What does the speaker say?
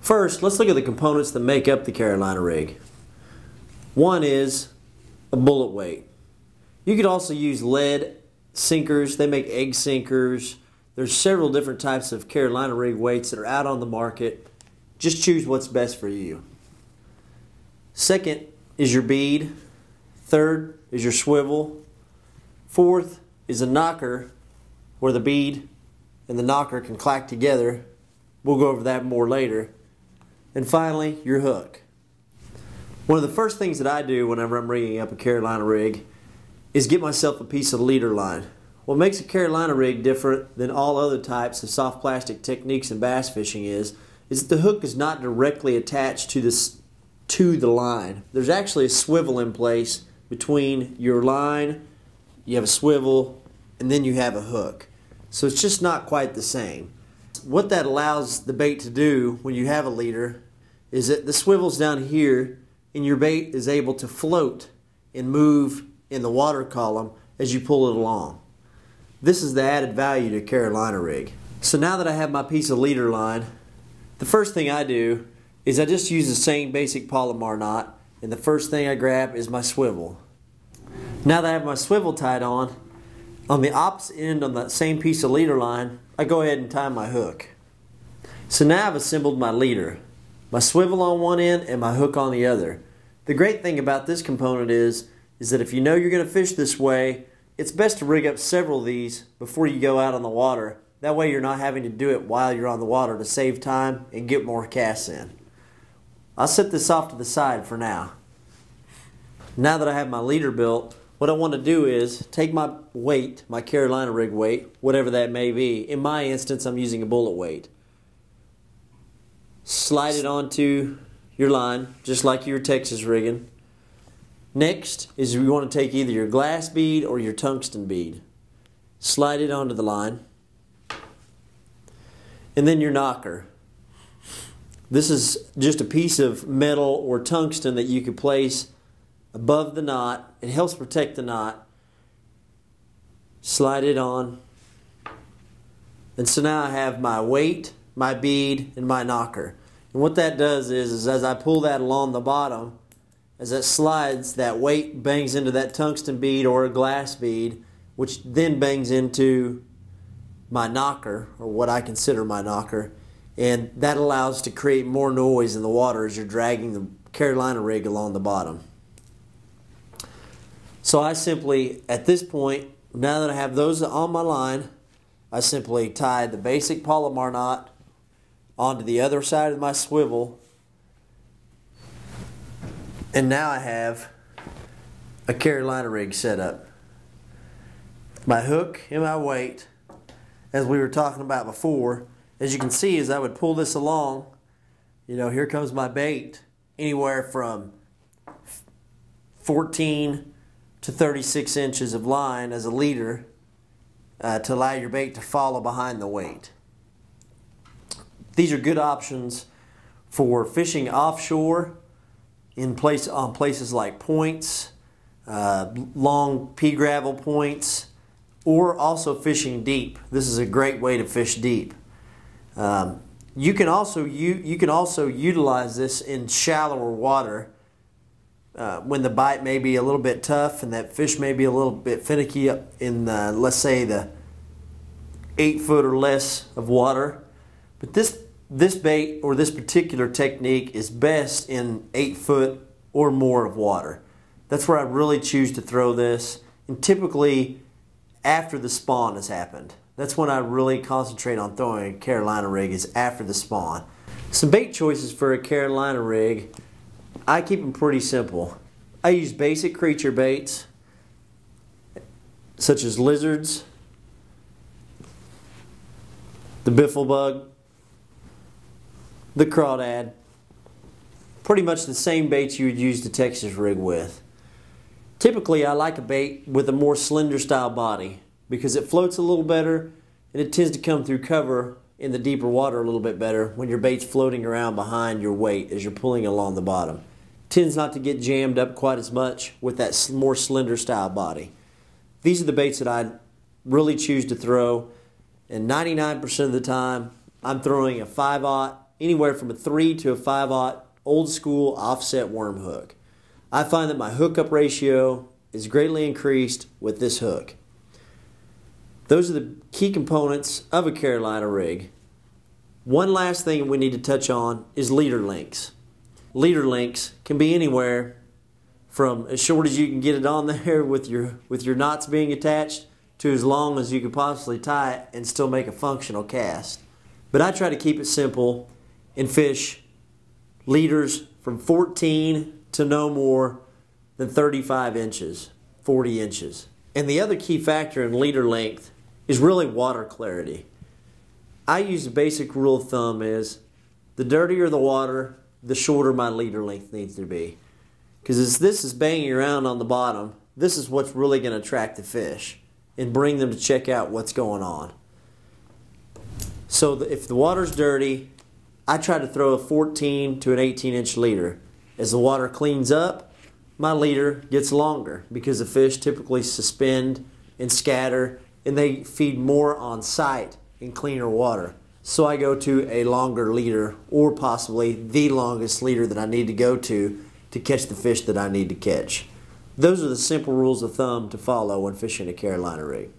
First, let's look at the components that make up the Carolina rig. One is a bullet weight. You could also use lead sinkers. They make egg sinkers. There's several different types of Carolina rig weights that are out on the market. Just choose what's best for you. Second is your bead. Third is your swivel. Fourth is a knocker where the bead and the knocker can clack together. We'll go over that more later. And finally, your hook. One of the first things that I do whenever I'm rigging up a Carolina rig is get myself a piece of leader line. What makes a Carolina rig different than all other types of soft plastic techniques in bass fishing is that the hook is not directly attached to the line. There's actually a swivel in place between your line, you have a swivel, and then you have a hook. So it's just not quite the same. What that allows the bait to do when you have a leader is that the swivel's down here and your bait is able to float and move in the water column as you pull it along. This is the added value to a Carolina rig. So now that I have my piece of leader line, the first thing I do is I just use the same basic Palomar knot, and the first thing I grab is my swivel. Now that I have my swivel tied on the opposite end on that same piece of leader line, I go ahead and tie my hook. So now I've assembled my leader, my swivel on one end and my hook on the other. The great thing about this component is that if you know you're going to fish this way, it's best to rig up several of these before you go out on the water. That way you're not having to do it while you're on the water to save time and get more casts in. I'll set this off to the side for now. Now that I have my leader built, what I want to do is take my weight, my Carolina rig weight, whatever that may be. In my instance, I'm using a bullet weight. Slide it onto your line, just like your Texas rigging. Next is you want to take either your glass bead or your tungsten bead. Slide it onto the line. And then your knocker. This is just a piece of metal or tungsten that you could place above the knot. It helps protect the knot. Slide it on. And so now I have my weight, my bead, and my knocker. And what that does is as I pull that along the bottom, as it slides, that weight bangs into that tungsten bead or a glass bead, which then bangs into my knocker, or what I consider my knocker, and that allows to create more noise in the water as you're dragging the Carolina rig along the bottom. So I simply, at this point, now that I have those on my line, I simply tie the basic Palomar knot onto the other side of my swivel, and now I have a Carolina rig set up. My hook and my weight, as we were talking about before, as you can see, as I would pull this along, here comes my bait, anywhere from 14 to 36 inches of line as a leader to allow your bait to follow behind the weight. These are good options for fishing offshore on places like points, long pea gravel points, or also fishing deep. This is a great way to fish deep. You can also utilize this in shallower water when the bite may be a little bit tough and that fish may be a little bit finicky up in let's say the 8 foot or less of water. But this bait or this particular technique is best in 8 foot or more of water. That's where I really choose to throw this, and typically after the spawn has happened. That's when I really concentrate on throwing a Carolina rig, is after the spawn. Some bait choices for a Carolina rig, I keep them pretty simple. I use basic creature baits such as lizards, the biffle bug, the crawdad, pretty much the same baits you would use the Texas rig with. Typically I like a bait with a more slender style body because it floats a little better and it tends to come through cover in the deeper water a little bit better when your bait's floating around behind your weight as you're pulling along the bottom. It tends not to get jammed up quite as much with that more slender style body. These are the baits that I really choose to throw, and 99% of the time I'm throwing a 5/0 anywhere from a 3 to a 5/0 old school offset worm hook. I find that my hookup ratio is greatly increased with this hook. Those are the key components of a Carolina rig. One last thing we need to touch on is leader lengths. Leader lengths can be anywhere from as short as you can get it on there with your knots being attached to as long as you could possibly tie it and still make a functional cast. But I try to keep it simple and fish leaders from 14 to no more than 35 inches, 40 inches. And the other key factor in leader length is really water clarity. I use the basic rule of thumb is the dirtier the water, the shorter my leader length needs to be. Because as this is banging around on the bottom, this is what's really going to attract the fish and bring them to check out what's going on. So if the water's dirty, I try to throw a 14 to an 18-inch leader. As the water cleans up, my leader gets longer because the fish typically suspend and scatter and they feed more on sight in cleaner water. So I go to a longer leader, or possibly the longest leader that I need to go to catch the fish that I need to catch. Those are the simple rules of thumb to follow when fishing a Carolina rig.